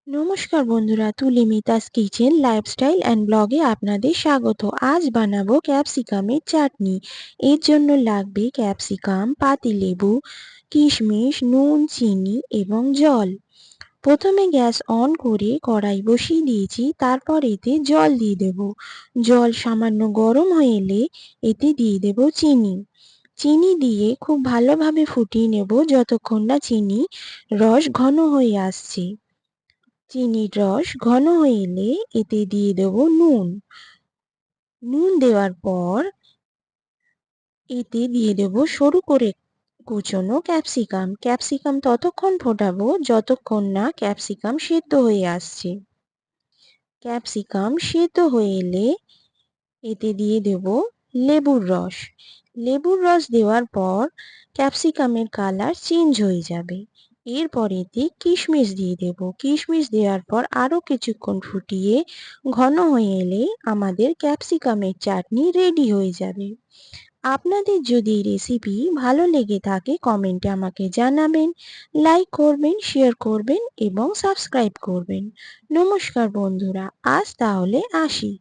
নমস্কার বন্ধুরা, তুলি মিতাস কিচেন লাইফস্টাইল অ্যান্ড ব্লগে আপনাদের স্বাগত। আজ বানাবো ক্যাপসিকামের চাটনি। এর জন্য লাগবে ক্যাপসিকাম, পাতিলেবু, কিশমিশ, নুন, চিনি এবং জল। প্রথমে গ্যাস অন করে কড়াই বসিয়ে দিয়েছি, তারপর এতে জল দিয়ে দেব। জল সামান্য গরম হয়ে এলে এতে দিয়ে দেব চিনি। চিনি দিয়ে খুব ভালোভাবে ফুটিয়ে নেব যতক্ষণ না চিনি রস ঘন হয়ে আসছে। চিনির রস ঘন হয়ে এলে এতে দিয়ে দেব নুন। নুন দেওয়ার পর এতে দিয়ে দেব সরু করে কুচনো ক্যাপসিকাম। ক্যাপসিকাম ততক্ষণ ফোটাবো যতক্ষণ না ক্যাপসিকাম সেদ্ধ হয়ে আসছে। ক্যাপসিকাম সেদ্ধ হয়ে এলে এতে দিয়ে দেব লেবুর রস। লেবুর রস দেওয়ার পর ক্যাপসিকামের কালার চেঞ্জ হয়ে যাবে। এরপর এতে কিশমিশ দিয়ে দেব। কিশমিশ দেওয়ার পর আরও কিছুক্ষণ ফুটিয়ে ঘন হয়ে এলে আমাদের ক্যাপসিকামের চাটনি রেডি হয়ে যাবে। আপনাদের যদি এই রেসিপি ভালো লেগে থাকে কমেন্টে আমাকে জানাবেন, লাইক করবেন, শেয়ার করবেন এবং সাবস্ক্রাইব করবেন। নমস্কার বন্ধুরা, আজ তাহলে আসি।